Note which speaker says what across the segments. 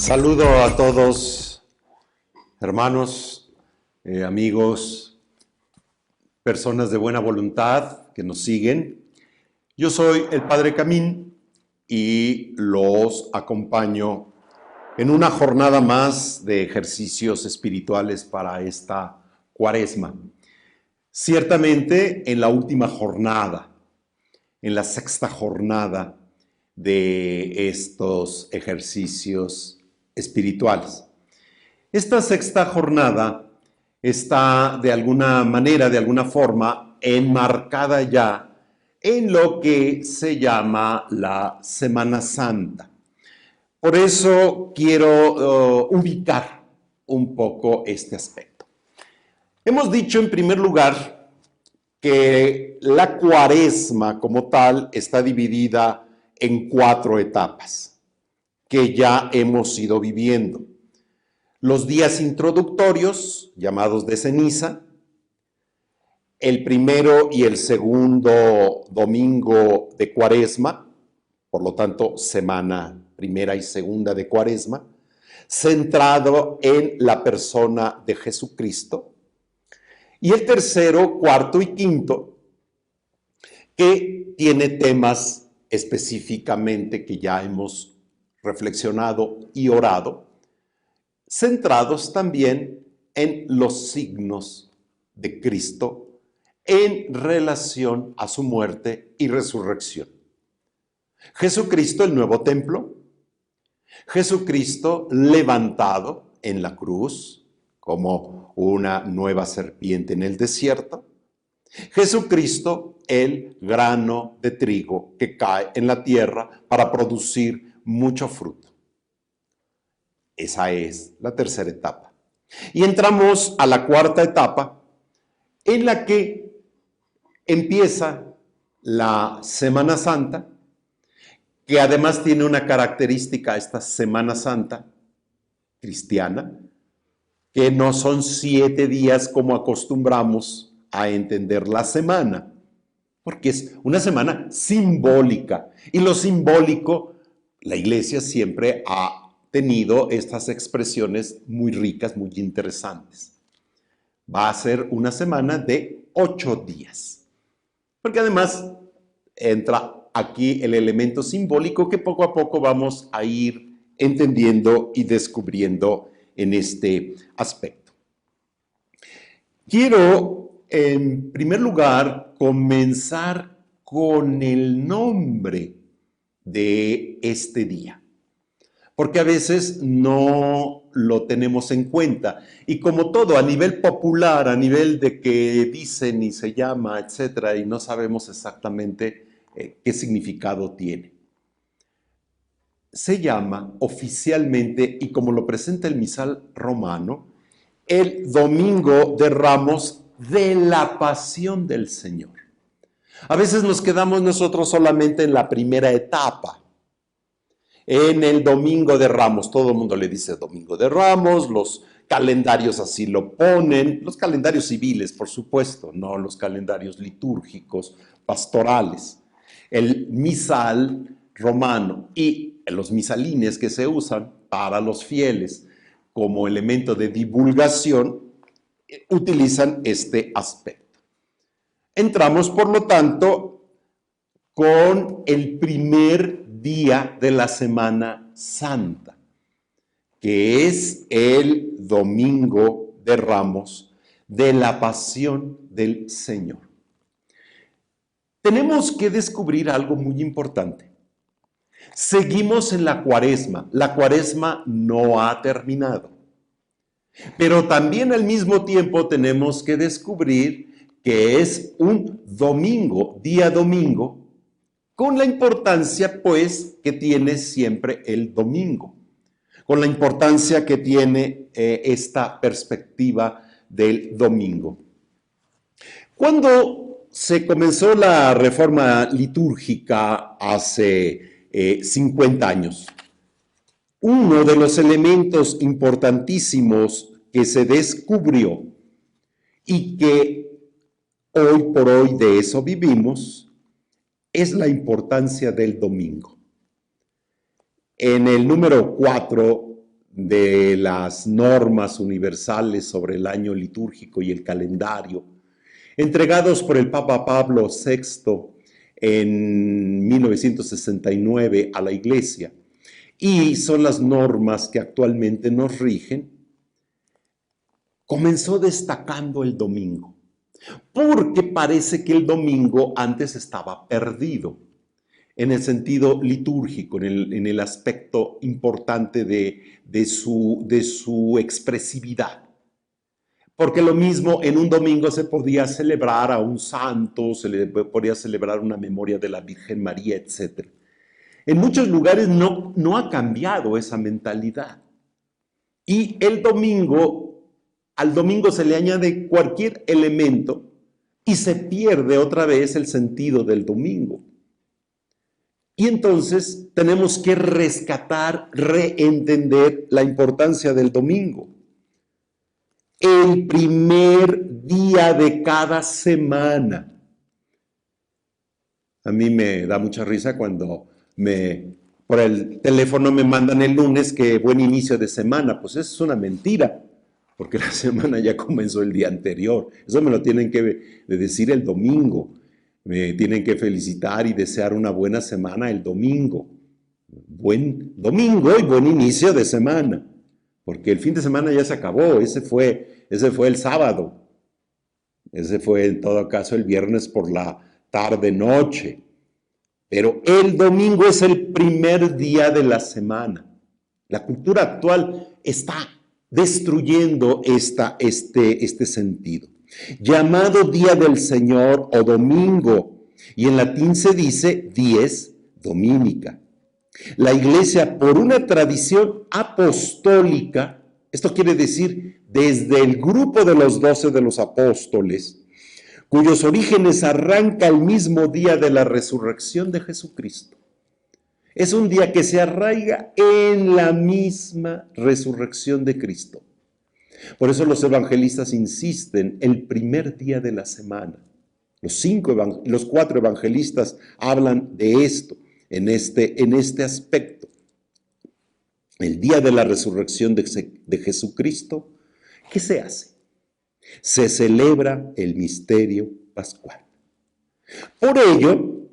Speaker 1: Saludo a todos, hermanos, amigos, personas de buena voluntad que nos siguen. Yo soy el Padre Camín y los acompaño en una jornada más de ejercicios espirituales para esta Cuaresma. Ciertamente en la última jornada, en la sexta jornada de estos ejercicios espirituales. Esta sexta jornada está de alguna manera, de alguna forma, enmarcada ya en lo que se llama la Semana Santa. Por eso quiero ubicar un poco este aspecto. Hemos dicho en primer lugar que la Cuaresma como tal está dividida en 4 etapas que ya hemos ido viviendo. Los días introductorios, llamados de ceniza, el primero y el segundo domingo de Cuaresma, por lo tanto, semana primera y segunda de Cuaresma, centrado en la persona de Jesucristo. Y el tercero, cuarto y quinto, que tiene temas específicamente que ya hemos reflexionado y orado, centrados también en los signos de Cristo en relación a su muerte y resurrección. Jesucristo, el nuevo templo, Jesucristo levantado en la cruz como una nueva serpiente en el desierto, Jesucristo, el grano de trigo que cae en la tierra para producir mucho fruto. Esa es la tercera etapa. Y entramos a la cuarta etapa, en la que empieza la Semana Santa, que además tiene una característica, esta Semana Santa cristiana, que no son 7 días como acostumbramos a entender la semana, porque es una semana simbólica. Y lo simbólico, la Iglesia siempre ha tenido estas expresiones muy ricas, muy interesantes. Va a ser una semana de 8 días, porque además entra aquí el elemento simbólico que poco a poco vamos a ir entendiendo y descubriendo en este aspecto. Quiero, en primer lugar, comenzar con el nombre de este día, porque a veces no lo tenemos en cuenta. Y como todo, a nivel popular, a nivel de que dicen y se llama, etcétera, y no sabemos exactamente qué significado tiene. Se llama oficialmente, y como lo presenta el misal romano, el Domingo de Ramos de la Pasión del Señor. A veces nos quedamos nosotros solamente en la primera etapa, en el Domingo de Ramos. Todo el mundo le dice Domingo de Ramos, los calendarios así lo ponen, los calendarios civiles, por supuesto, no los calendarios litúrgicos, pastorales. El misal romano y los misalines que se usan para los fieles como elemento de divulgación utilizan este aspecto. Entramos, por lo tanto, con el primer día de la Semana Santa, que es el Domingo de Ramos de la Pasión del Señor. Tenemos que descubrir algo muy importante. Seguimos en la Cuaresma. La Cuaresma no ha terminado. Pero también al mismo tiempo tenemos que descubrir que es un domingo, día domingo, con la importancia pues que tiene siempre el domingo, con la importancia que tiene esta perspectiva del domingo. Cuando se comenzó la reforma litúrgica hace 50 años, uno de los elementos importantísimos que se descubrió y que hoy por hoy de eso vivimos es la importancia del domingo. En el número 4 de las normas universales sobre el año litúrgico y el calendario, entregados por el Papa Pablo VI en 1969 a la Iglesia, y son las normas que actualmente nos rigen, comenzó destacando el domingo, porque parece que el domingo antes estaba perdido en el sentido litúrgico, en el aspecto importante de su expresividad. Porque lo mismo en un domingo se podía celebrar a un santo, se le podía celebrar una memoria de la Virgen María, etc. En muchos lugares no ha cambiado esa mentalidad. Y el domingo, al domingo se le añade cualquier elemento y se pierde otra vez el sentido del domingo. Y entonces tenemos que rescatar, reentender la importancia del domingo. El primer día de cada semana. A mí me da mucha risa cuando por el teléfono me mandan el lunes que buen inicio de semana. Pues eso es una mentira, porque la semana ya comenzó el día anterior. Eso me lo tienen que decir el domingo. Me tienen que felicitar y desear una buena semana el domingo. Buen domingo y buen inicio de semana. Porque el fin de semana ya se acabó, ese fue el sábado. Ese fue en todo caso el viernes por la tarde-noche. Pero el domingo es el primer día de la semana. La cultura actual está destruyendo este sentido. Llamado Día del Señor o domingo, y en latín se dice dies dominica. La Iglesia, por una tradición apostólica, esto quiere decir desde el grupo de los 12 de los apóstoles, cuyos orígenes arranca el mismo día de la resurrección de Jesucristo. Es un día que se arraiga en la misma resurrección de Cristo. Por eso los evangelistas insisten, el primer día de la semana. Los 4 evangelistas hablan de esto, en este aspecto. El día de la resurrección de Jesucristo, ¿qué se hace? Se celebra el misterio pascual. Por ello,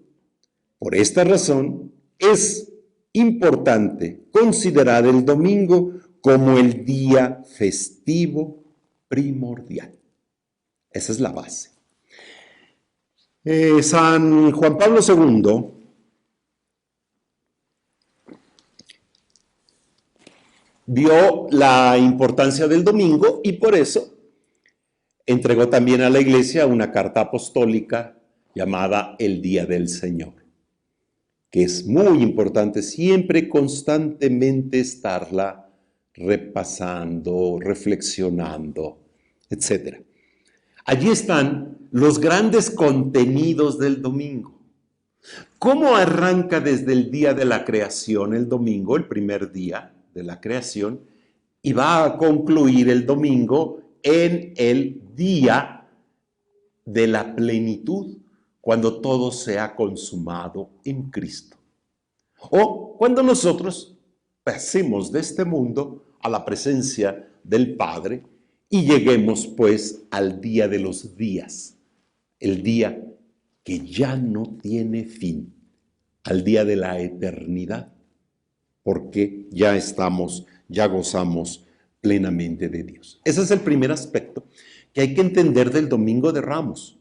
Speaker 1: por esta razón, es importante considerar el domingo como el día festivo primordial. Esa es la base. San Juan Pablo II vio la importancia del domingo y por eso entregó también a la Iglesia una carta apostólica llamada el Día del Señor, que es muy importante siempre, constantemente estarla repasando, reflexionando, etc. Allí están los grandes contenidos del domingo. ¿Cómo arranca desde el día de la creación el domingo, el primer día de la creación, y va a concluir el domingo en el día de la plenitud, cuando todo se ha consumado en Cristo? O cuando nosotros pasemos de este mundo a la presencia del Padre y lleguemos pues al día de los días, el día que ya no tiene fin, al día de la eternidad, porque ya gozamos plenamente de Dios. Ese es el primer aspecto que hay que entender del Domingo de Ramos,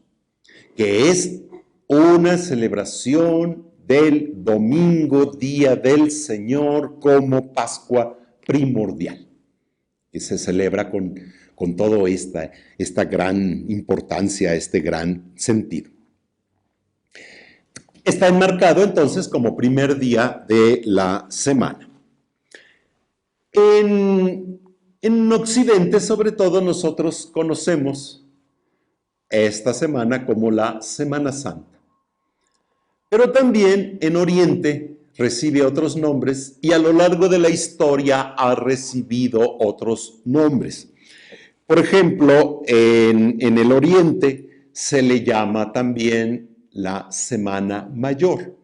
Speaker 1: que es una celebración del domingo, día del Señor, como Pascua primordial, que se celebra con toda esta gran importancia, este gran sentido. Está enmarcado entonces como primer día de la semana. En Occidente, sobre todo, nosotros conocemos esta semana como la Semana Santa. Pero también en Oriente recibe otros nombres y a lo largo de la historia ha recibido otros nombres. Por ejemplo, en el Oriente se le llama también la Semana Mayor.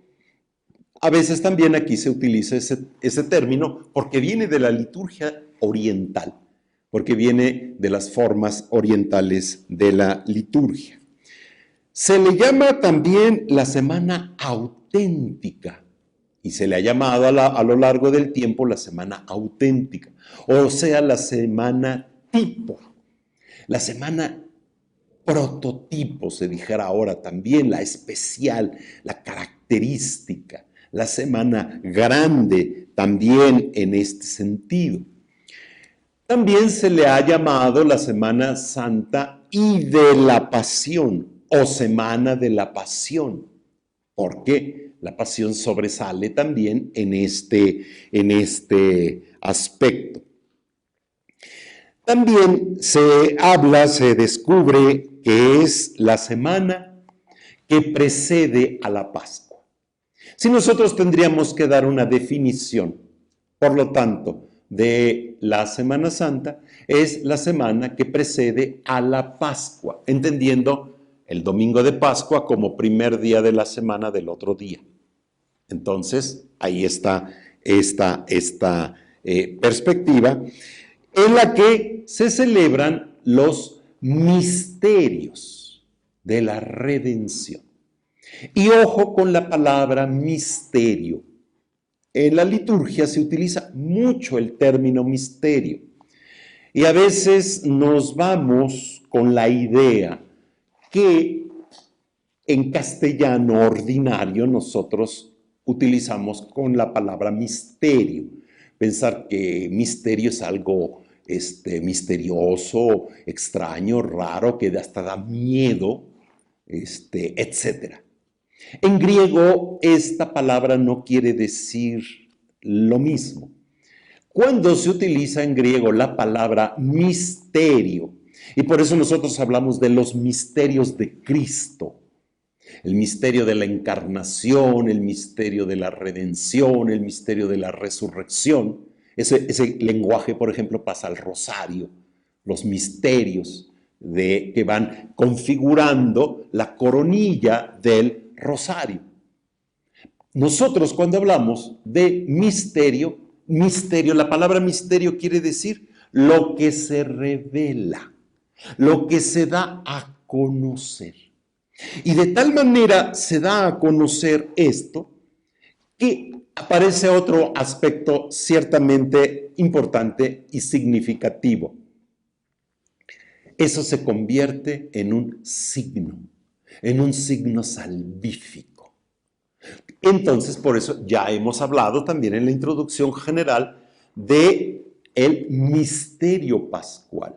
Speaker 1: A veces también aquí se utiliza ese término porque viene de la liturgia oriental, porque viene de las formas orientales de la liturgia. Se le llama también la semana auténtica y se le ha llamado a lo largo del tiempo la semana auténtica, o sea, la semana tipo, la semana prototipo, se dijera ahora también, la especial, la característica, la semana grande también en este sentido. También se le ha llamado la Semana Santa y de la Pasión o Semana de la Pasión, porque la pasión sobresale también en este aspecto. También se descubre que es la semana que precede a la Pascua. Si nosotros tendríamos que dar una definición, por lo tanto, de la Semana Santa, es la semana que precede a la Pascua, entendiendo el domingo de Pascua como primer día de la semana del otro día. Entonces, ahí está esta perspectiva en la que se celebran los misterios de la redención. Y ojo con la palabra misterio. En la liturgia se utiliza mucho el término misterio y a veces nos vamos con la idea que en castellano ordinario nosotros utilizamos con la palabra misterio. Pensar que misterio es algo misterioso, extraño, raro, que hasta da miedo, etc. En griego, esta palabra no quiere decir lo mismo. Cuando se utiliza en griego la palabra misterio, y por eso nosotros hablamos de los misterios de Cristo, el misterio de la encarnación, el misterio de la redención, el misterio de la resurrección. Ese lenguaje, por ejemplo, pasa al rosario, los misterios que van configurando la coronilla del rosario. Nosotros cuando hablamos de misterio, la palabra misterio quiere decir lo que se revela, lo que se da a conocer. Y de tal manera se da a conocer esto que aparece otro aspecto ciertamente importante y significativo. Eso se convierte en un signo salvífico. Entonces, por eso ya hemos hablado también en la introducción general de el misterio pascual.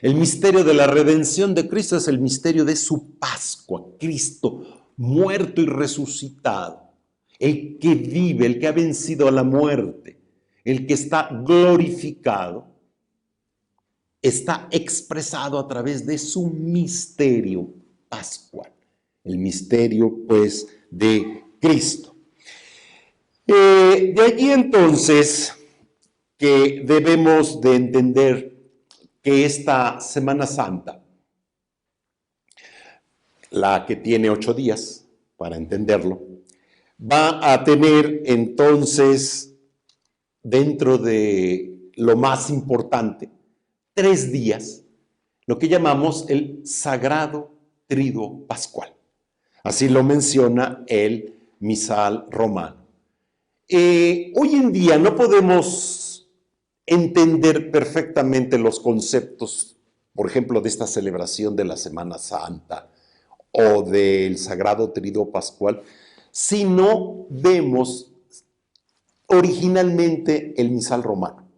Speaker 1: El misterio de la redención de Cristo es el misterio de su Pascua, Cristo muerto y resucitado, el que vive, el que ha vencido a la muerte, el que está glorificado, está expresado a través de su misterio pascual, el misterio pues de Cristo. De allí entonces que debemos de entender que esta Semana Santa, la que tiene 8 días, para entenderlo, va a tener entonces, dentro de lo más importante, 3 días, lo que llamamos el Sagrado Triduo Pascual. Así lo menciona el misal romano. Hoy en día no podemos entender perfectamente los conceptos, por ejemplo, de esta celebración de la Semana Santa o del Sagrado Triduo Pascual, si no vemos originalmente el misal romano,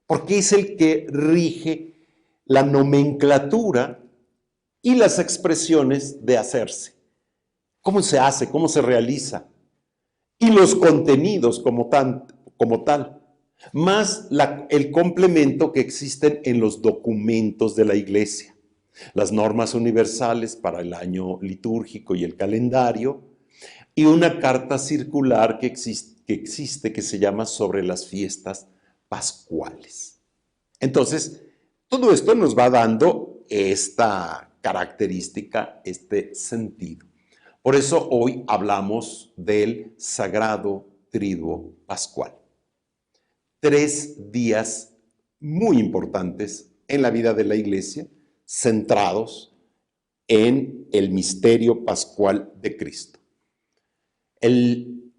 Speaker 1: porque es el que rige la nomenclatura y las expresiones de hacerse. ¿Cómo se hace? ¿Cómo se realiza? Y los contenidos como tal, más el complemento que existen en los documentos de la Iglesia, las normas universales para el año litúrgico y el calendario, y una carta circular que existe que se llama Sobre las fiestas pascuales. Entonces, todo esto nos va dando esta característica, este sentido. Por eso hoy hablamos del Sagrado Triduo Pascual. 3 días muy importantes en la vida de la Iglesia, centrados en el misterio pascual de Cristo. El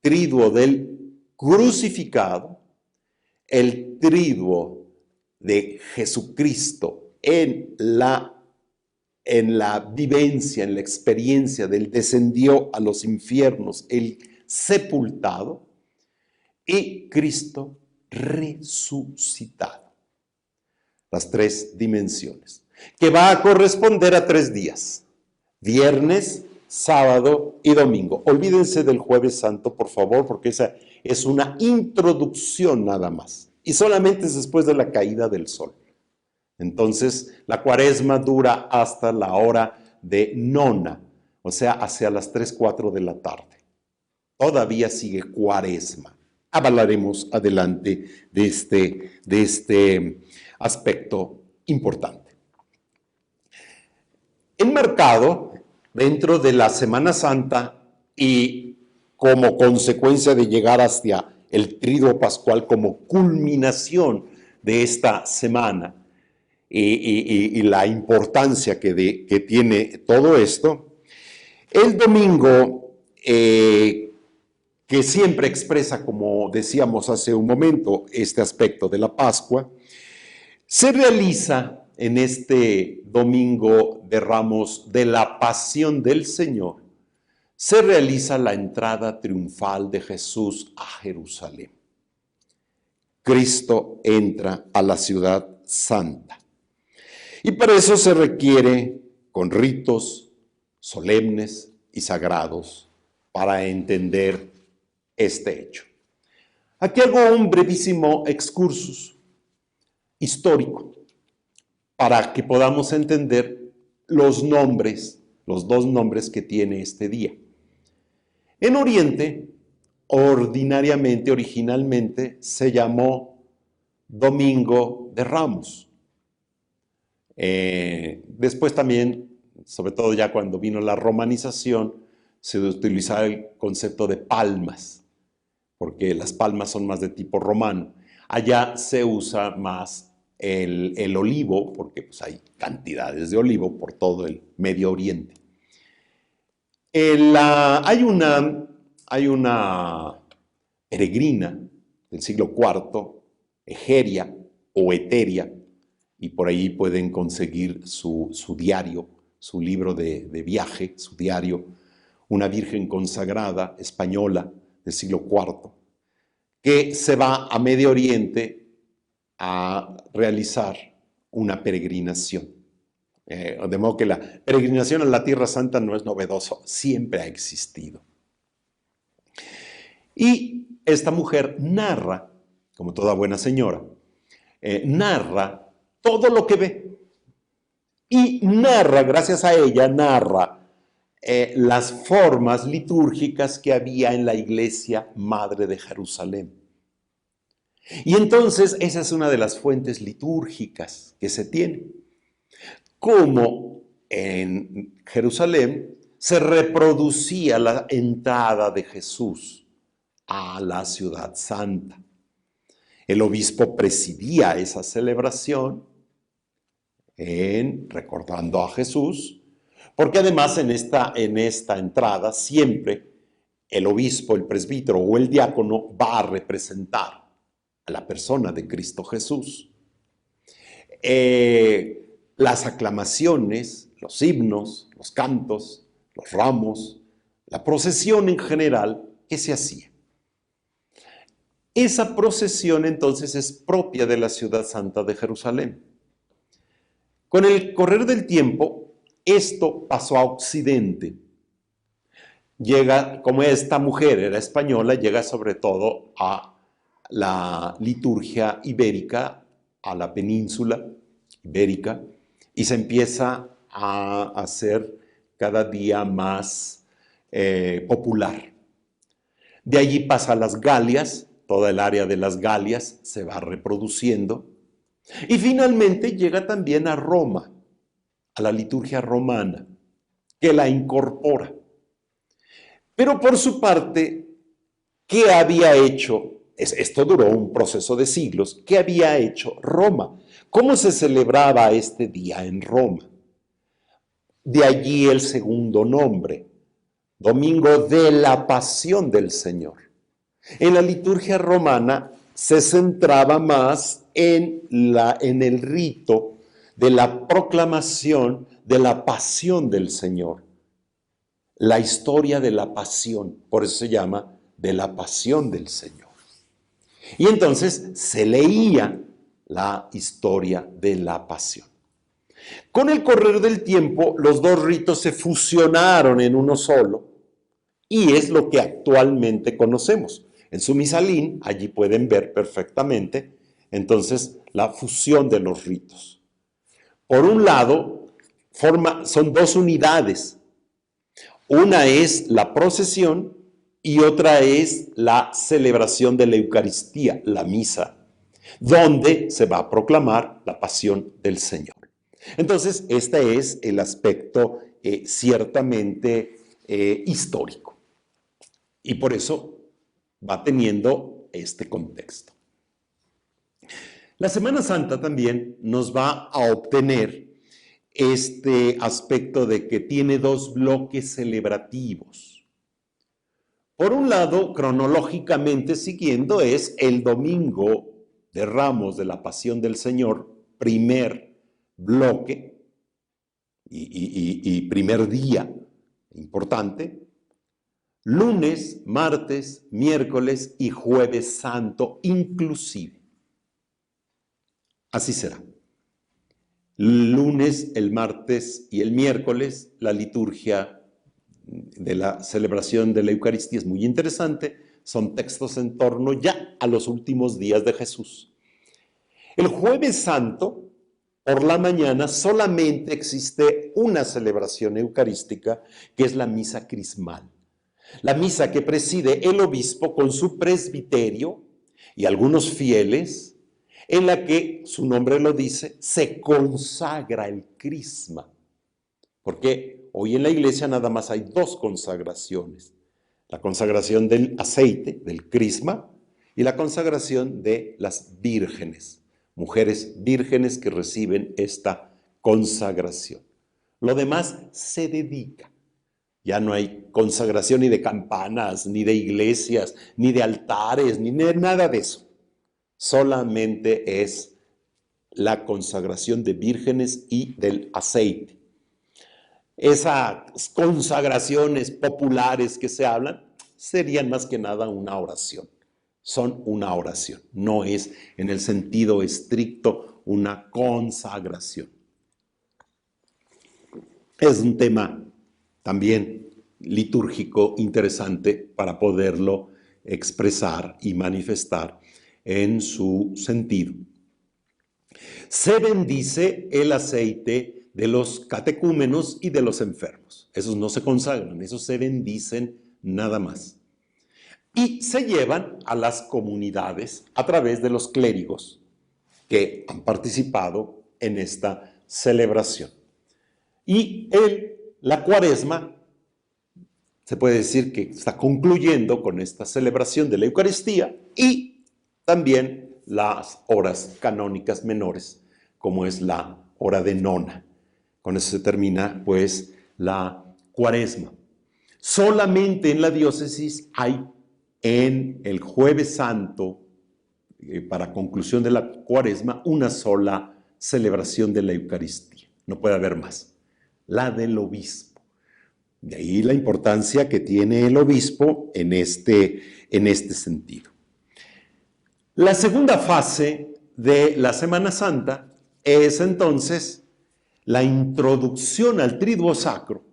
Speaker 1: triduo del crucificado, el triduo de Jesucristo en la vivencia, en la experiencia del descendió a los infiernos, el sepultado, y Cristo resucitado. Las tres dimensiones, que va a corresponder a 3 días: viernes, sábado y domingo. Olvídense del Jueves Santo, por favor, porque esa es una introducción nada más, y solamente es después de la caída del sol. Entonces, la cuaresma dura hasta la hora de nona, o sea, hacia las 3, 4 de la tarde. Todavía sigue cuaresma. Hablaremos adelante de este aspecto importante. Enmarcado dentro de la Semana Santa y como consecuencia de llegar hacia el triduo pascual como culminación de esta semana, y la importancia que tiene todo esto, el domingo, que siempre expresa, como decíamos hace un momento, este aspecto de la Pascua, se realiza en este domingo de Ramos de la Pasión del Señor, se realiza la entrada triunfal de Jesús a Jerusalén. Cristo entra a la ciudad santa. Y para eso se requiere con ritos solemnes y sagrados para entender este hecho. Aquí hago un brevísimo excursus histórico para que podamos entender los nombres, los 2 nombres que tiene este día. En Oriente, ordinariamente, originalmente, se llamó Domingo de Ramos. Después también, sobre todo ya cuando vino la romanización, se utilizaba el concepto de palmas, porque las palmas son más de tipo romano. Allá se usa más el olivo, porque pues, hay cantidades de olivo por todo el Medio Oriente. Hay una peregrina del siglo IV, Egeria o Eteria, y por ahí pueden conseguir su diario, su libro de viaje, su diario, una virgen consagrada española del siglo IV, que se va a Medio Oriente a realizar una peregrinación. De modo que la peregrinación a la Tierra Santa no es novedoso, siempre ha existido. Y esta mujer narra, como toda buena señora, narra todo lo que ve. Y narra, gracias a ella, narra las formas litúrgicas que había en la Iglesia Madre de Jerusalén. Y entonces esa es una de las fuentes litúrgicas que se tiene. Cómo en Jerusalén se reproducía la entrada de Jesús a la ciudad santa. El obispo presidía esa celebración recordando a Jesús, porque además en esta entrada siempre el obispo, el presbítero o el diácono va a representar a la persona de Cristo Jesús. Las aclamaciones, los himnos, los cantos, los ramos, la procesión en general, ¿qué se hacía? Esa procesión entonces es propia de la ciudad santa de Jerusalén. Con el correr del tiempo, esto pasó a Occidente. Llega, como esta mujer era española, llega sobre todo a la liturgia ibérica, a la península ibérica, y se empieza a hacer cada día más popular. De allí pasa a las Galias, toda el área de las Galias se va reproduciendo, y finalmente llega también a Roma, a la liturgia romana, que la incorpora. Pero por su parte, ¿qué había hecho esto duró un proceso de siglos. ¿Qué había hecho Roma? ¿Cómo se celebraba este día en Roma? De allí el segundo nombre, Domingo de la Pasión del Señor. En la liturgia romana se centraba más en el rito de la proclamación de la pasión del Señor. La historia de la pasión, por eso se llama de la pasión del Señor. Y entonces se leía la historia de la pasión. Con el correr del tiempo, los dos ritos se fusionaron en uno solo y es lo que actualmente conocemos. En su Misalín, allí pueden ver perfectamente, entonces, la fusión de los ritos. Por un lado, son dos unidades. Una es la procesión y otra es la celebración de la Eucaristía, la misa, donde se va a proclamar la pasión del Señor. Entonces, este es el aspecto ciertamente histórico. Y por eso va teniendo este contexto. La Semana Santa también nos va a obtener este aspecto de que tiene dos bloques celebrativos. Por un lado, cronológicamente siguiendo, es el Domingo de Ramos de la Pasión del Señor, primer bloque y primer día importante. Lunes, martes, miércoles y jueves santo inclusive. Así será. El lunes, el martes y el miércoles, la liturgia de la celebración de la Eucaristía es muy interesante. Son textos en torno ya a los últimos días de Jesús. El jueves santo, por la mañana, solamente existe una celebración eucarística, que es la misa crismal. La misa que preside el obispo con su presbiterio y algunos fieles, en la que, su nombre lo dice, se consagra el crisma. Porque hoy en la iglesia nada más hay dos consagraciones. La consagración del aceite, del crisma, y la consagración de las vírgenes, mujeres vírgenes que reciben esta consagración. Lo demás se dedica. Ya no hay consagración ni de campanas, ni de iglesias, ni de altares, ni de nada de eso. Solamente es la consagración de vírgenes y del aceite. Esas consagraciones populares que se hablan serían más que nada una oración. Son una oración, no es en el sentido estricto una consagración. Es un tema también litúrgico interesante para poderlo expresar y manifestar en su sentido. Se bendice el aceite de los catecúmenos y de los enfermos. Esos no se consagran, esos se bendicen nada más. Y se llevan a las comunidades a través de los clérigos que han participado en esta celebración. Y la Cuaresma, se puede decir que está concluyendo con esta celebración de la Eucaristía y también las horas canónicas menores, como es la hora de nona. Con eso se termina, pues, la Cuaresma. Solamente en la diócesis hay, en el Jueves Santo, para conclusión de la Cuaresma, una sola celebración de la Eucaristía. No puede haber más. La del obispo. De ahí la importancia que tiene el obispo en este sentido. La segunda fase de la Semana Santa es entonces la introducción al Triduo Sacro,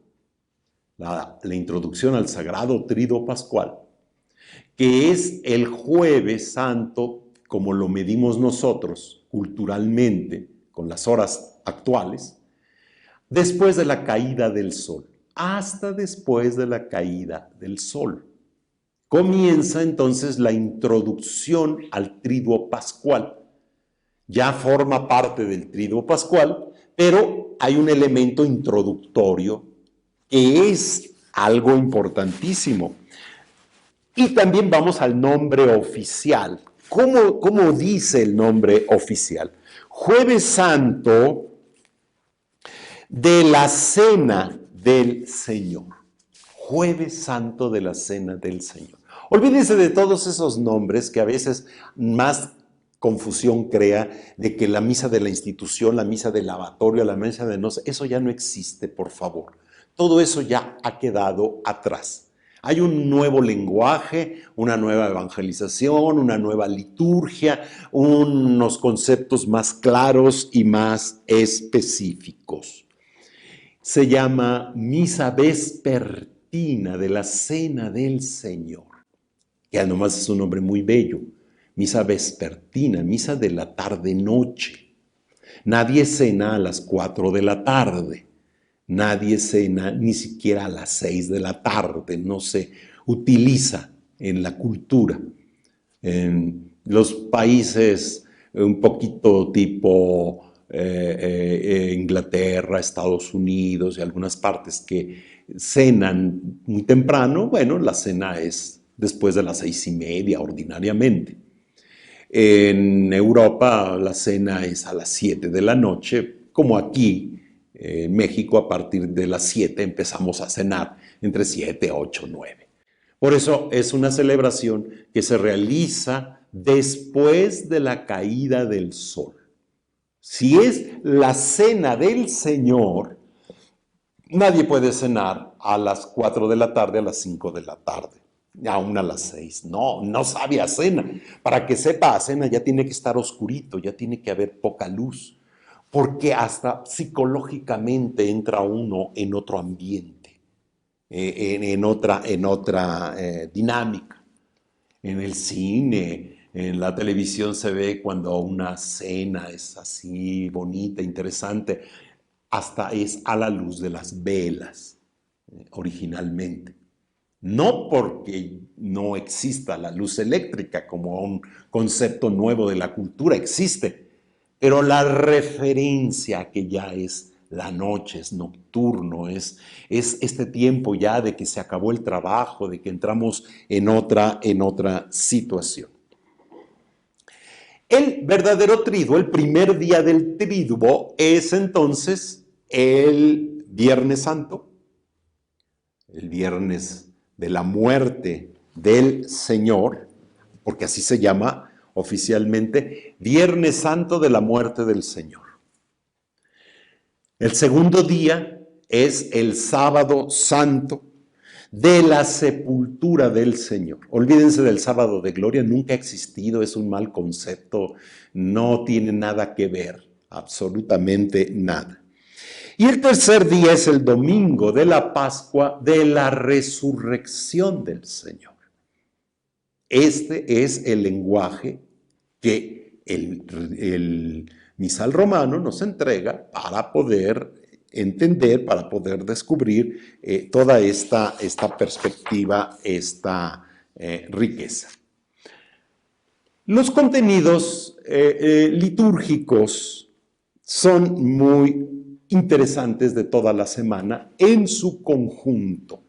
Speaker 1: la introducción al Sagrado Triduo Pascual, que es el Jueves Santo, como lo medimos nosotros culturalmente, con las horas actuales, después de la caída del sol, hasta después de la caída del sol. Comienza entonces la introducción al Triduo Pascual. Ya forma parte del Triduo Pascual, pero hay un elemento introductorio que es algo importantísimo. Y también vamos al nombre oficial. ¿Cómo dice el nombre oficial? Jueves Santo de la Cena del Señor. Jueves Santo de la Cena del Señor. Olvídense de todos esos nombres que a veces más confusión crea, de que la misa de la institución, la misa del lavatorio, la misa de no sé, eso ya no existe, por favor. Todo eso ya ha quedado atrás. Hay un nuevo lenguaje, una nueva evangelización, una nueva liturgia, unos conceptos más claros y más específicos. Se llama misa vespertina de la Cena del Señor, que además es un nombre muy bello. Misa vespertina, misa de la tarde-noche. Nadie cena a las 4 de la tarde. Nadie cena ni siquiera a las 6 de la tarde. No se utiliza en la cultura. En los países un poquito tipo Inglaterra, Estados Unidos y algunas partes que cenan muy temprano, bueno, la cena es después de las 6:30 ordinariamente. En Europa la cena es a las 7 de la noche, como aquí en México a partir de las 7 empezamos a cenar, entre 7, 8, 9. Por eso es una celebración que se realiza después de la caída del sol. Si es la cena del Señor, nadie puede cenar a las 4 de la tarde, a las 5 de la tarde, aún a las 6. No sabe a cena. Para que sepa a cena ya tiene que estar oscurito, ya tiene que haber poca luz, porque hasta psicológicamente entra uno en otro ambiente, en otra dinámica. En el cine, en la televisión se ve cuando una cena es así bonita, interesante, hasta es a la luz de las velas, originalmente. No porque no exista la luz eléctrica como un concepto nuevo de la cultura, existe, pero la referencia que ya es la noche, es nocturno, es este tiempo ya de que se acabó el trabajo, de que entramos en otra situación. El verdadero triduo, el primer día del triduo, es entonces el Viernes Santo, el viernes de la muerte del Señor, porque así se llama oficialmente, Viernes Santo de la muerte del Señor. El segundo día es el Sábado Santo de la sepultura del Señor. Olvídense del sábado de gloria, nunca ha existido, es un mal concepto, no tiene nada que ver, absolutamente nada. Y el tercer día es el domingo de la Pascua de la resurrección del Señor. Este es el lenguaje que el misal romano nos entrega para poder entender, para poder descubrir toda esta perspectiva, esta riqueza. Los contenidos litúrgicos son muy interesantes de toda la semana en su conjunto.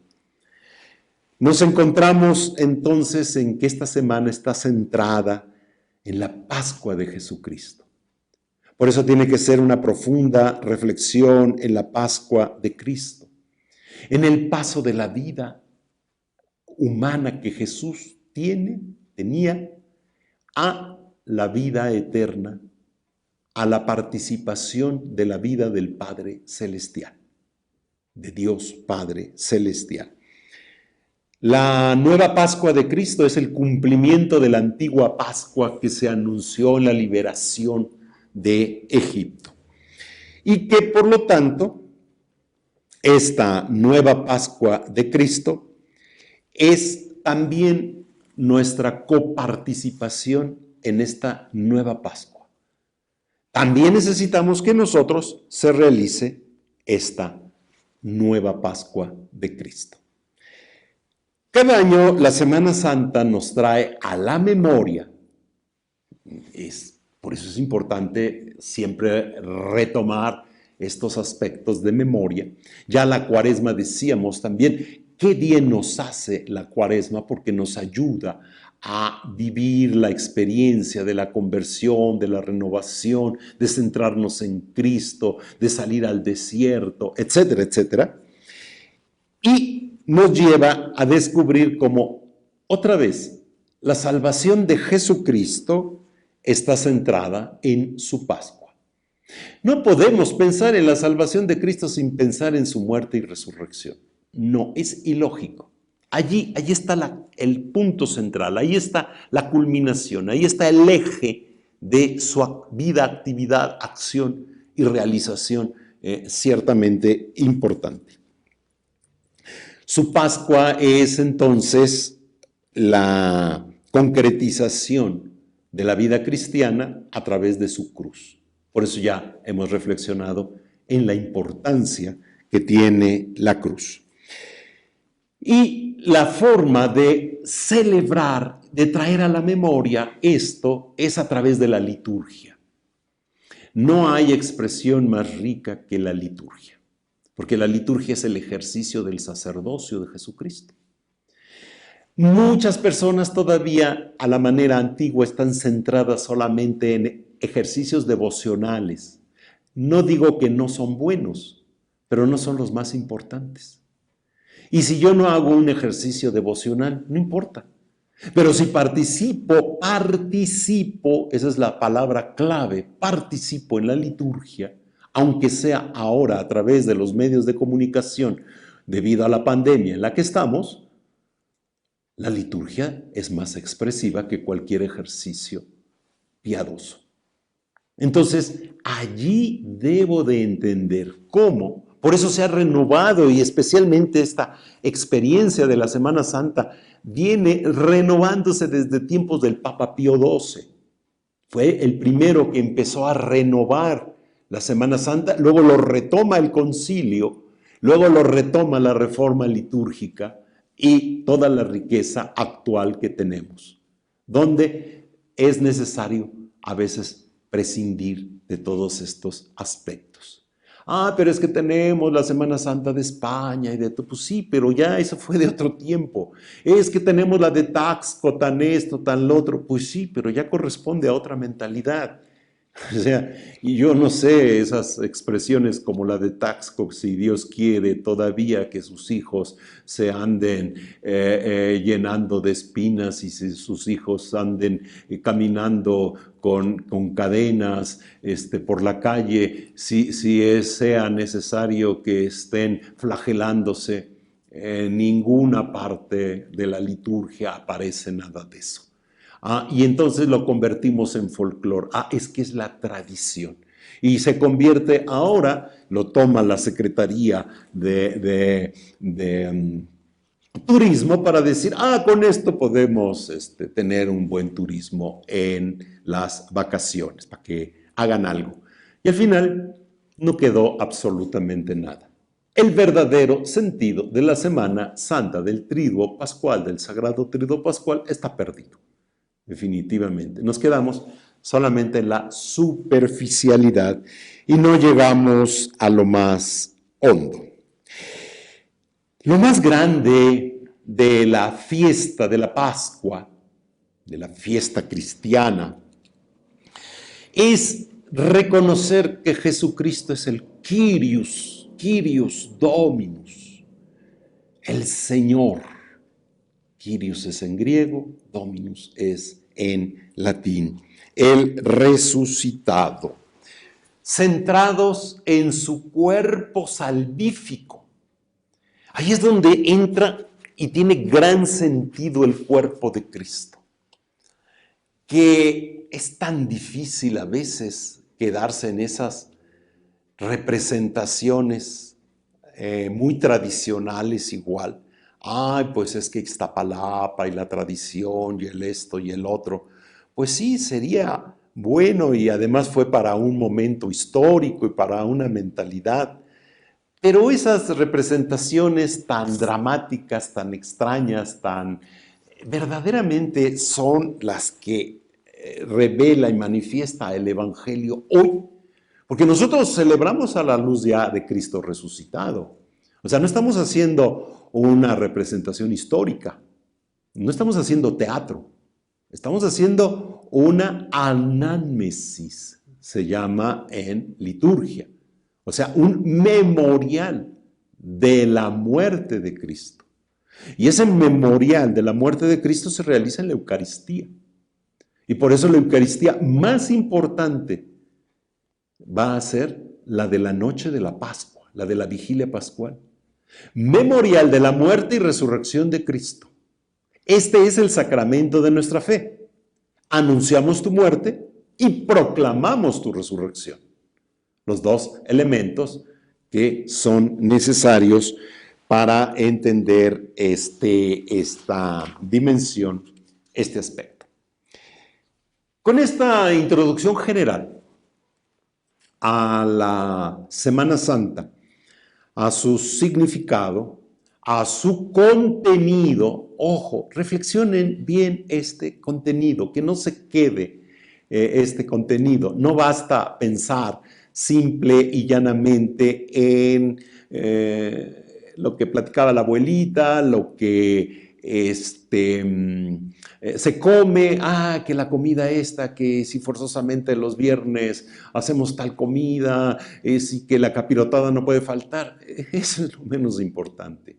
Speaker 1: Nos encontramos entonces en que esta semana está centrada en la Pascua de Jesucristo. Por eso tiene que ser una profunda reflexión en la Pascua de Cristo, en el paso de la vida humana que Jesús tenía, a la vida eterna, a la participación de la vida del Padre Celestial, de Dios Padre Celestial. La nueva Pascua de Cristo es el cumplimiento de la antigua Pascua que se anunció en la liberación de Egipto. Y que por lo tanto, esta nueva Pascua de Cristo es también nuestra coparticipación en esta nueva Pascua. También necesitamos que nosotros se realice esta nueva Pascua de Cristo. Cada año la Semana Santa nos trae a la memoria, por eso es importante siempre retomar estos aspectos de memoria. Ya la Cuaresma decíamos también qué bien nos hace la Cuaresma porque nos ayuda a vivir la experiencia de la conversión, de la renovación, de centrarnos en Cristo, de salir al desierto, etcétera, etcétera. Y nos lleva a descubrir cómo, otra vez, la salvación de Jesucristo está centrada en su Pascua. No podemos pensar en la salvación de Cristo sin pensar en su muerte y resurrección. No, es ilógico. Allí está el punto central, ahí está la culminación, ahí está el eje de su vida, actividad, acción y realización ciertamente importante. Su Pascua es entonces la concretización de la vida cristiana a través de su cruz. Por eso ya hemos reflexionado en la importancia que tiene la cruz. Y la forma de celebrar, de traer a la memoria esto, es a través de la liturgia. No hay expresión más rica que la liturgia, porque la liturgia es el ejercicio del sacerdocio de Jesucristo. Muchas personas todavía a la manera antigua están centradas solamente en ejercicios devocionales. No digo que no son buenos, pero no son los más importantes. Y si yo no hago un ejercicio devocional, no importa. Pero si participo, esa es la palabra clave, participo en la liturgia, aunque sea ahora a través de los medios de comunicación, debido a la pandemia en la que estamos, la liturgia es más expresiva que cualquier ejercicio piadoso. Entonces, allí debo de entender cómo. Por eso se ha renovado, y especialmente esta experiencia de la Semana Santa viene renovándose desde tiempos del Papa Pío XII. Fue el primero que empezó a renovar la Semana Santa, luego lo retoma el concilio, luego lo retoma la reforma litúrgica y toda la riqueza actual que tenemos, donde es necesario a veces prescindir de todos estos aspectos. Pero es que tenemos la Semana Santa de España y de todo. Pues sí, pero ya eso fue de otro tiempo. Es que tenemos la de Taxco, tan esto, tan lo otro. Pues sí, pero ya corresponde a otra mentalidad. O sea, y yo no sé esas expresiones como la de Taxco, si Dios quiere todavía que sus hijos se anden llenando de espinas y si sus hijos anden caminando con cadenas por la calle, si sea necesario que estén flagelándose. En ninguna parte de la liturgia aparece nada de eso. Y entonces lo convertimos en folclore. Es que es la tradición. Y se convierte ahora, lo toma la Secretaría de Turismo para decir, con esto podemos tener un buen turismo en las vacaciones, para que hagan algo. Y al final no quedó absolutamente nada. El verdadero sentido de la Semana Santa, del Triduo Pascual, del Sagrado Triduo Pascual, está perdido. Definitivamente. Nos quedamos solamente en la superficialidad y no llegamos a lo más hondo. Lo más grande de la fiesta de la Pascua, de la fiesta cristiana, es reconocer que Jesucristo es el Kyrios, Kyrios Dominus, el Señor. Kyrios es en griego, Dominus es en latín, el resucitado, centrados en su cuerpo salvífico. Ahí es donde entra y tiene gran sentido el cuerpo de Cristo, que es tan difícil a veces quedarse en esas representaciones muy tradicionales igual. Pues es que Iztapalapa y la tradición y el esto y el otro. Pues sí, sería bueno y además fue para un momento histórico y para una mentalidad. Pero esas representaciones tan dramáticas, tan extrañas, tan verdaderamente son las que revela y manifiesta el Evangelio hoy. Porque nosotros celebramos a la luz ya de Cristo resucitado. O sea, no estamos haciendo una representación histórica, no estamos haciendo teatro, estamos haciendo una anamnesis, se llama en liturgia. O sea, un memorial de la muerte de Cristo. Y ese memorial de la muerte de Cristo se realiza en la Eucaristía. Y por eso la Eucaristía más importante va a ser la de la noche de la Pascua, la de la vigilia pascual. Memorial de la muerte y resurrección de Cristo. Este es el sacramento de nuestra fe. Anunciamos tu muerte y proclamamos tu resurrección. Los dos elementos que son necesarios para entender esta dimensión, este aspecto. Con esta introducción general a la Semana Santa, a su significado, a su contenido, ojo, reflexionen bien este contenido, que no se quede este contenido. No basta pensar simple y llanamente en lo que platicaba la abuelita, lo que se come, que la comida esta, que si forzosamente los viernes hacemos tal comida, y que la capirotada no puede faltar. Eso es lo menos importante.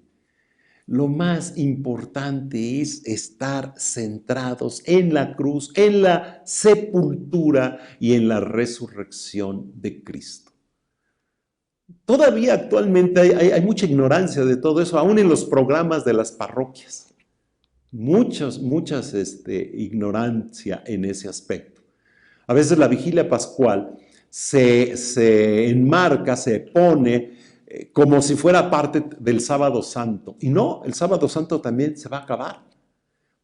Speaker 1: Lo más importante es estar centrados en la cruz, en la sepultura y en la resurrección de Cristo. Todavía actualmente hay mucha ignorancia de todo eso, aún en los programas de las parroquias. Mucha ignorancia en ese aspecto. A veces la vigilia pascual se enmarca, se pone como si fuera parte del sábado santo. Y no, el sábado santo también se va a acabar,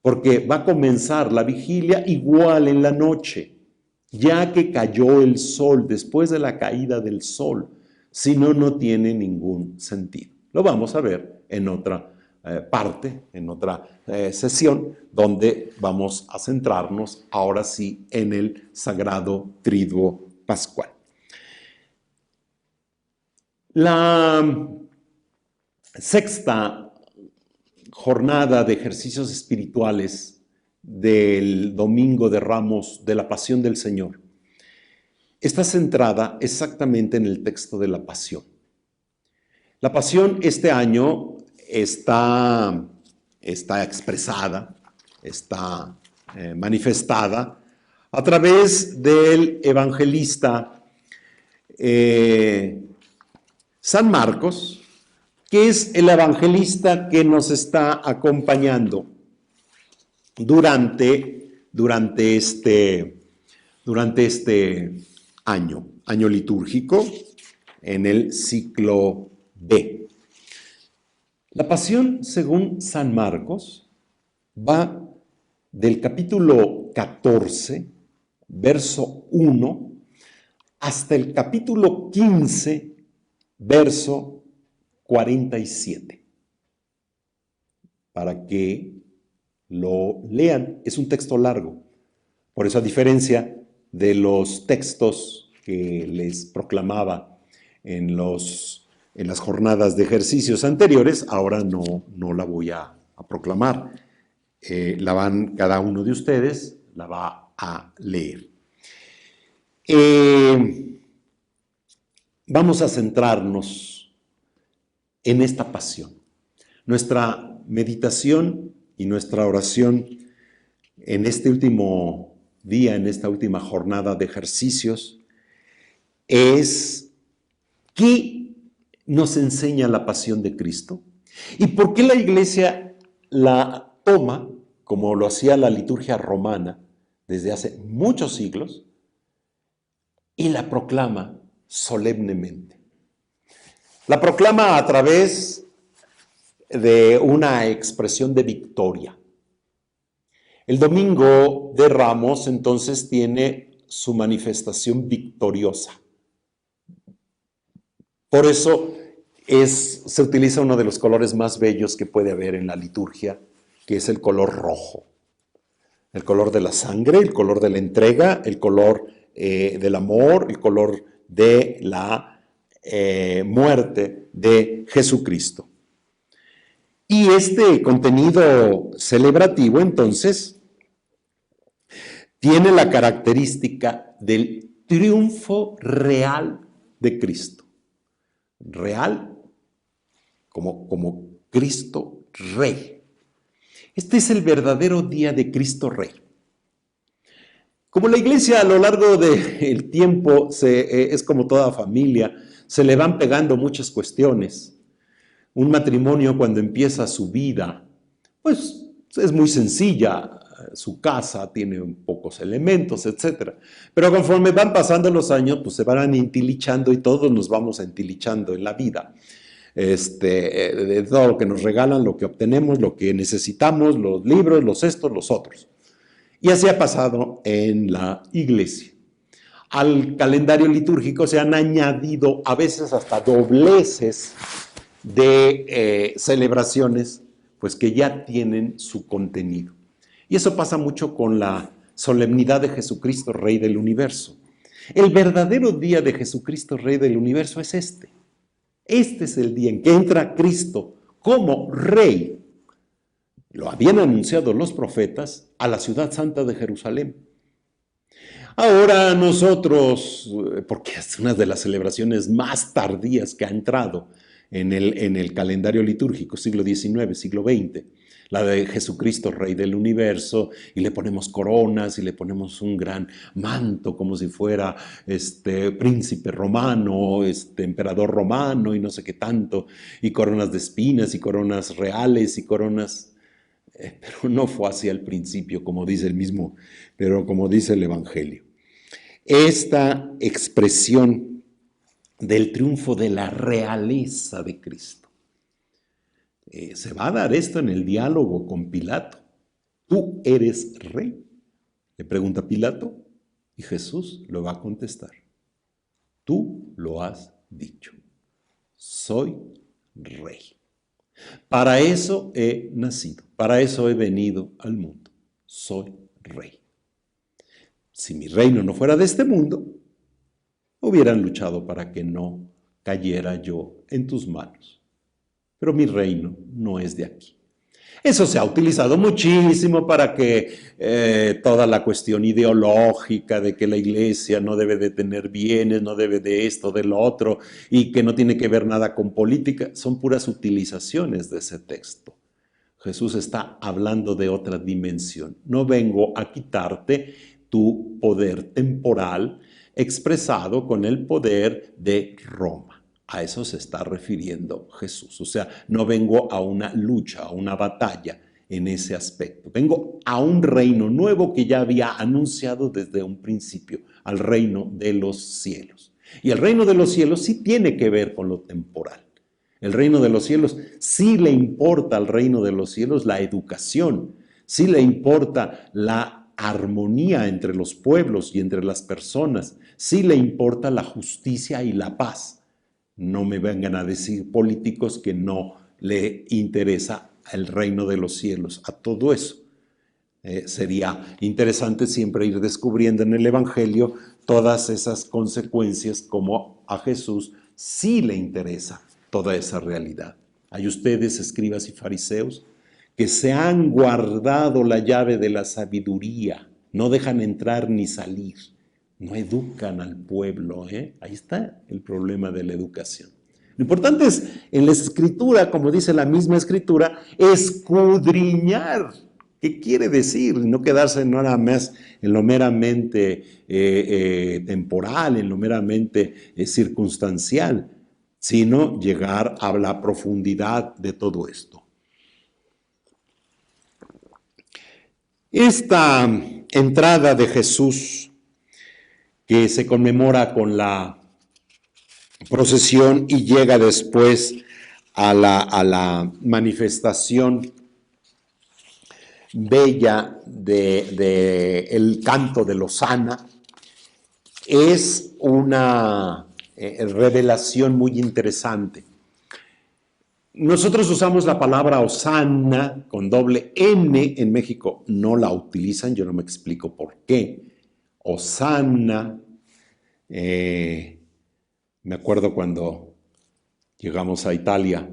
Speaker 1: porque va a comenzar la vigilia igual en la noche, ya que cayó el sol, después de la caída del sol. Si no, no tiene ningún sentido. Lo vamos a ver en otra parte, en otra sesión, donde vamos a centrarnos ahora sí en el Sagrado Triduo Pascual. La sexta jornada de ejercicios espirituales del Domingo de Ramos de la Pasión del Señor está centrada exactamente en el texto de la Pasión. La Pasión este año está expresada, está manifestada a través del evangelista San Marcos, que es el evangelista que nos está acompañando durante este año litúrgico, en el ciclo B. La Pasión, según San Marcos, va del capítulo 14, verso 1, hasta el capítulo 15, verso 47. Para que lo lean, es un texto largo. Por eso, a diferencia de los textos que les proclamaba en las jornadas de ejercicios anteriores, ahora no la voy a proclamar. Cada uno de ustedes la va a leer. Vamos a centrarnos en esta pasión. Nuestra meditación y nuestra oración en este último día, en esta última jornada de ejercicios, es ¿qué nos enseña la pasión de Cristo? ¿Y por qué la Iglesia la toma, como lo hacía la liturgia romana desde hace muchos siglos, y la proclama solemnemente? La proclama a través de una expresión de victoria. El Domingo de Ramos, entonces, tiene su manifestación victoriosa. Por eso se utiliza uno de los colores más bellos que puede haber en la liturgia, que es el color rojo. El color de la sangre, el color de la entrega, el color del amor, el color de la muerte de Jesucristo. Y este contenido celebrativo, entonces, tiene la característica del triunfo real de Cristo. Real como Cristo Rey. Este es el verdadero día de Cristo Rey. Como la iglesia a lo largo del tiempo es como toda familia, se le van pegando muchas cuestiones. Un matrimonio cuando empieza su vida, pues es muy sencilla, su casa tiene pocos elementos, etc. Pero conforme van pasando los años, pues se van entilichando y todos nos vamos entilichando en la vida. De todo lo que nos regalan, lo que obtenemos, lo que necesitamos, los libros, los estos, los otros. Y así ha pasado en la iglesia. Al calendario litúrgico se han añadido a veces hasta dobleces de celebraciones, pues que ya tienen su contenido. Y eso pasa mucho con la solemnidad de Jesucristo, Rey del Universo. El verdadero día de Jesucristo, Rey del Universo, es este. Este es el día en que entra Cristo como Rey. Lo habían anunciado los profetas a la ciudad santa de Jerusalén. Ahora nosotros, porque es una de las celebraciones más tardías que ha entrado en el calendario litúrgico, siglo XIX, siglo XX, la de Jesucristo, Rey del Universo, y le ponemos coronas y le ponemos un gran manto como si fuera príncipe romano, emperador romano y no sé qué tanto, y coronas de espinas y coronas reales y coronas... Pero no fue así al principio, como dice el mismo, pero como dice el Evangelio. Esta expresión del triunfo de la realeza de Cristo. Se va a dar esto en el diálogo con Pilato. ¿Tú eres rey? Le pregunta Pilato y Jesús lo va a contestar. Tú lo has dicho. Soy rey. Para eso he nacido, para eso he venido al mundo. Soy rey. Si mi reino no fuera de este mundo, hubieran luchado para que no cayera yo en tus manos. Pero mi reino no es de aquí. Eso se ha utilizado muchísimo para que toda la cuestión ideológica de que la iglesia no debe de tener bienes, no debe de esto, de lo otro, y que no tiene que ver nada con política, son puras utilizaciones de ese texto. Jesús está hablando de otra dimensión. No vengo a quitarte tu poder temporal expresado con el poder de Roma. A eso se está refiriendo Jesús. O sea, no vengo a una lucha, a una batalla en ese aspecto. Vengo a un reino nuevo que ya había anunciado desde un principio, al reino de los cielos. Y el reino de los cielos sí tiene que ver con lo temporal. El reino de los cielos sí le importa al reino de los cielos la educación, sí le importa la armonía entre los pueblos y entre las personas, sí le importa la justicia y la paz. No me vengan a decir políticos que no le interesa el reino de los cielos, a todo eso. Sería interesante siempre ir descubriendo en el Evangelio todas esas consecuencias, como a Jesús sí le interesa toda esa realidad. Hay ustedes, escribas y fariseos, que se han guardado la llave de la sabiduría, no dejan entrar ni salir. No educan al pueblo, Ahí está el problema de la educación. Lo importante es, en la escritura, como dice la misma escritura, escudriñar. ¿Qué quiere decir? No quedarse nada más en lo meramente temporal, en lo meramente circunstancial, sino llegar a la profundidad de todo esto. Esta entrada de Jesús, que se conmemora con la procesión y llega después a la manifestación bella del canto de Hosana, es una revelación muy interesante. Nosotros usamos la palabra Hosana con doble N, en México no la utilizan, yo no me explico por qué. Hosana, Me acuerdo cuando llegamos a Italia